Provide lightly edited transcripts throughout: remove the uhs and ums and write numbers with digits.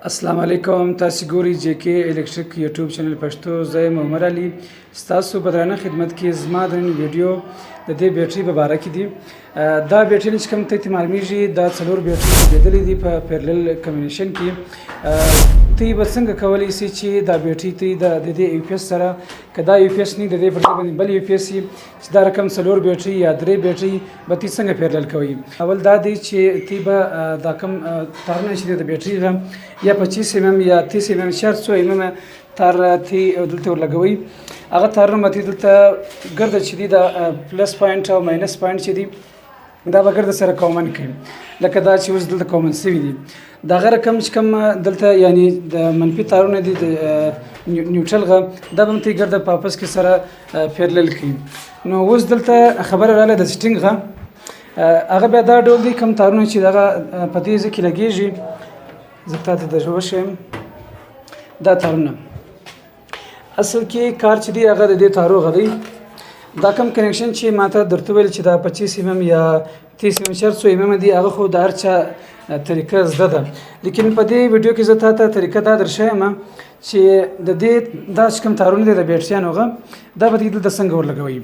السلام علیکم. تاسو ګورئ جے کے الیکټریک یوټیوب چینل پښتو. زه یم عمر علي. ستاسو په درانه خدمت کې زما د نن ویډیو د دې بیټرۍ په باره کې دي. دا بیټرۍ چې کوم ته معلومیږي دا څلور بیټرۍ لګېدلې دي په پیرلل کمبینیشن کې. ته به څنګه کولی شې چې دا بیټرۍ ته د دې یو پی ایس سره که دا یو پی ایس نه د دې پر ځای باندې بل یو پی ایس چې دا رقم څلور بیټرۍ یا درې بیټرۍ به ته څنګه پیرلل کوي. اول دا دی چې ته به دا کوم تارونه چې د بیټرۍ یا 25 mm یا 30 mm 400 mm تار ته دلته ورلګوي. هغه تارونه مته دلته ګرد چې دی دا پلس پوینټ او ماینس پوینټ چې دی دا به ګرد سره کامن کړي لکه دا چې اوس دلته کامن شوي دي. دا غره کم چې کم دلته یعنی د منفي تارونه دي د نیوټرل غ دا به مته ګرد په واپس کې سره پیرلل کړي. نو اوس دلته خبره رااله د سټینګ غ هغه بیا دا ډول دي کم تارونه چې دغه په دې ځکه لګیږي. زه تاسو ته جوړ شم دا تارونه اصل کې کار چې دی هغه د دې تارو غوي. دا کم کنیکشن چې ماته درته ویل چې دا 25 mm یا 30 mm 400 mm دی هغه خو د هر چا طریقه زده ده. لیکن په دې ویډیو کې زه تاسو ته طریقه دا درښیم چې د دې دا کوم تارونه دي د بیټریانو غو دا به د څنګه ورلګوي.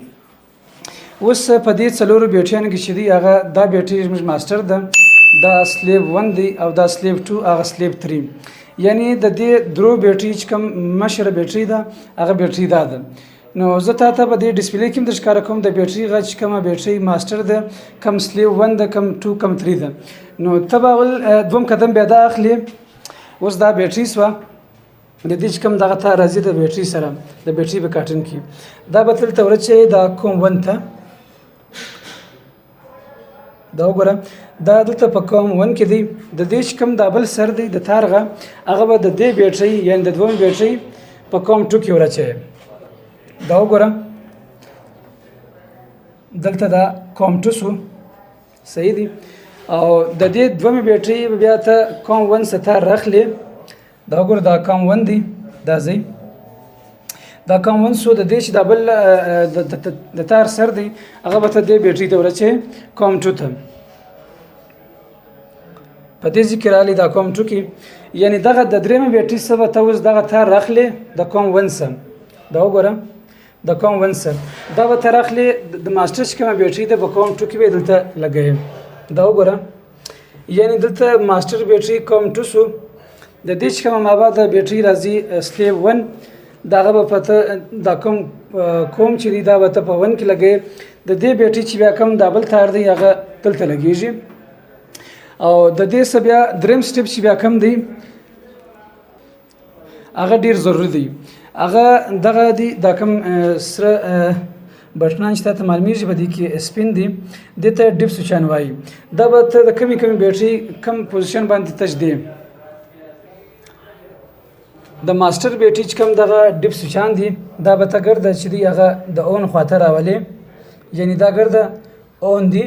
اوس په دې څلورو بیټریانو کې چې دی هغه دا بیټری موږ ماستر ده، دا سلیب 1 دی او دا سلیب 2 هغه سلیب 3. یعنی د دې درو بیټری چې کوم مشره بیټری ده هغه بیټری ده. نو زه تاسو په دې ډسپلی کې د ښکار کوم د بیټری غږ چې کومه بیټری ماستر ده کم سلیب 1 ده کم 2 کم 3 ده. نو تباول دوم قدم بیا دا اخلي. اوس دا بیټری سوا د دې چې کوم دغه تا راځي د بیټری سره د بیټری په کارټن کې دا به تل ورچې دا کوم 1 ته دا وګوره دا دلته په کوم 1 کې دی د دې چې کوم دابل سر دی د تارغه هغه به د دې بیټری یعنی د دوم بیټری په کوم 2 کې ورچې. دا وګوره دلته دا کوم 2 سو صحیح دی او د دې دوم بیټری بیا ته کوم 1 ستار راخلی. دا وګوره دا کوم 1 دی دا ځای دا کوم 1 سو د دې چې دبل د تار سر دی هغه به ته دې بیټری ته ورچې کوم 2 ته په دې ذکر علي دا کوم 2 کې یعنی دغه د درېمه بیټری سره ته اوس دغه تار راخلی د کوم 1 سم. دا وګوره د کوم 1 سم دا به تر اخلي د ماستر چې کومه بیټری ده په کوم 2 کې به دلته لګوي. دا وګوره یعنی دلته ماستر بیټری کوم 2 سو د دې چې کومه مابعد بیټری راځي سلیب 1 دغه به پته دا کوم چې دی دا به ته په 1 کې لګي. د دې بیټری چې بیا کوم دابل تار دی هغه دلته لګیږي او د دې سره بیا دریم سټپ چې بیا کوم دی هغه ډیر ضروری دی. هغه دغه دی دا کوم سره بټنان چې تاسو معلومیږي په دې کې سپین دی د ته ډیپ سوچان وایي. دا به ته د کمی بیټری کم پوزیشن باندې تج دی. د ماستر بیټری چې کوم دغه ډیپ سوچان دی دا به ته ګرځي چې دی هغه د اون خواته راولي یعنی دا ګرځي اون دی.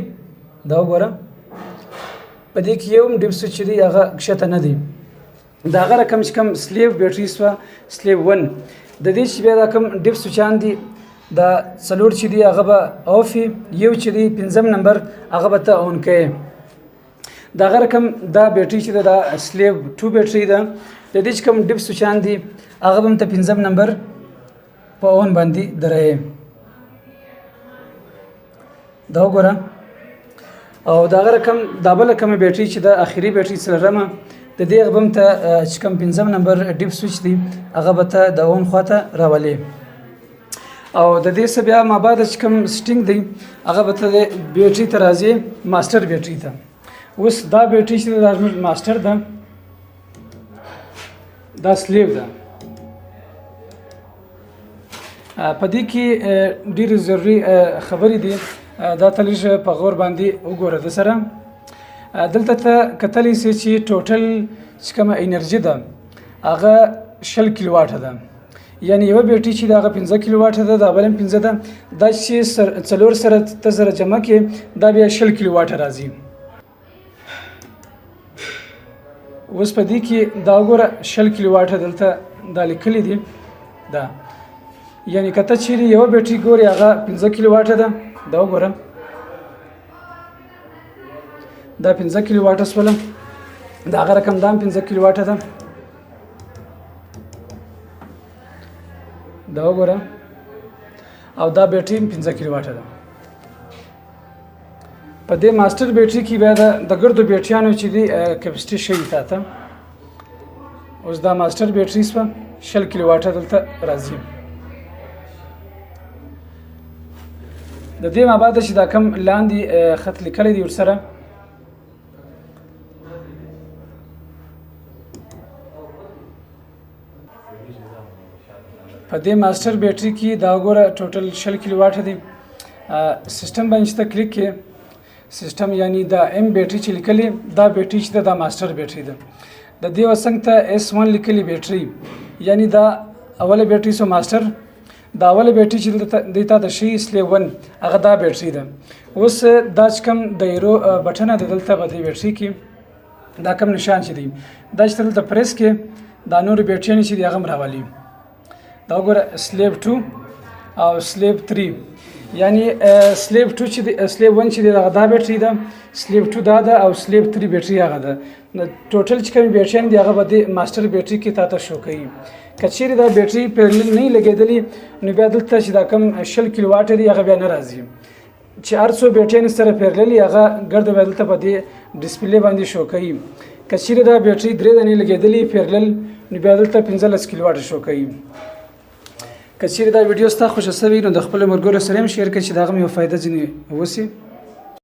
دا وګوره په دې کې یو ډیپ سوچ دی هغه کښته نه دی. دا غره کم چې کم سلیب بیټری سوا سلیب 1 د دې چې بیا دا کم ډیپ سوچان دی دا څلور چې دی هغه به اوفي یو چې دی 5 نمبر هغه به ته اون کوي. دا غره کم دا بیټری چې دا سلیب 2 بیټری ده د دې چې کوم ډیپ سوچان دی هغه به ته 5 نمبر په اون باندې درې. دا وګوره او دا غره کم دا بل کم بیټری چې د اخیری بیټری سره رمه د دې غبم ته چې کوم 5 نمبر ډیپ سویچ دی هغه به ته د اون خواته راولي او د دې سره بیا ما بعد چې کوم سټینګ دی هغه به ته د بیټری ته راځي ماستر بیټری ته. اوس دا بیټری چې د ماستر ده دا سلیب ده. په دې کې ډېر ضروري خبرې دي دا تلیش په غور باندې وګوره. د سره دلته ته کتلی سي چې ټوټل چې کومه انرژي ده هغه 10 کیلو واټ ده. یعنی یو بیټری چې دغه 15 کیلو واټ ده دا بل 15 ده دا چې څلور سره ته سره جمع کې دا بیا 10 کیلو واټ راځي. اوس په دې کې دا وګوره 10 کیلو واټ دلته دا لیکلي دي دا یعنی کته چې یو بیټری ګوري هغه 15 کیلو واټ ده. دا وګوره دا 15 کیلو واټ سوله دا هغه رقم دام 15 کیلو واټ ده. دا وګوره او دا بیټري 15 کیلو واټه ده. په دې ماستر بیټري کې بیا د ګردو بیټریانو چې دی کیپاسټي شوي تاته. اوس دا ماستر بیټري سوه 20 کیلو واټه دلته راځي. د دې مابعد چې دا کم لاندې خط لیکلی دی ورسره په دې ماستر بیټري کې دا وګوره ټوټل 20 کیلو واټه دی. سیسټم باندې چې ته کلیک کې سیسټم یعنی دا ام بیټري چې لیکلې دا بیټري چې دا ماستر بیټري ده. د دې وسنګ ته S1 لیکلې بیټري یعنی دا اوله بیټري سو ماستر دا اوله بیټري چې دلته د شي سلیو 1 هغه دا بیټري ده. اوس دا چې کوم د ایرو بټن د دلته په دې بیټري کې دا کوم نشان چې دی دا چې دلته پریس کې دا نور بیټري چې دی هغه راولي. دا وګوره سلیو 2 او سلیو 3 یعنی سلیو 2 چې سلیو 1 چې دا بیټري ده سلیو 2 دا ده او سلیو 3 بیټري هغه ده. ټوټل چې کوم بیټري دی هغه به ماستر بیټري کې تاسو شو کوي. کچېری دا بیټري پیرلل نه لګیدلی نو بیا دلته چې دا کم 20 کیلو واټ دی هغه بیا نه راځي. چې ارڅو بیټري سره پیرلل هغه ګرد بدلته په دې ډسپلی باندې شو کوي. کچېری دا بیټري درې دنې لګیدلی پیرلل نو بیا دلته 15 کیلو واټ شو کوي. کچېری دا ویډیو ستاسو خوښ شوی نو د خپل مرګورو سره شیر کړئ چې دا غو فائدہ ځنی وسی.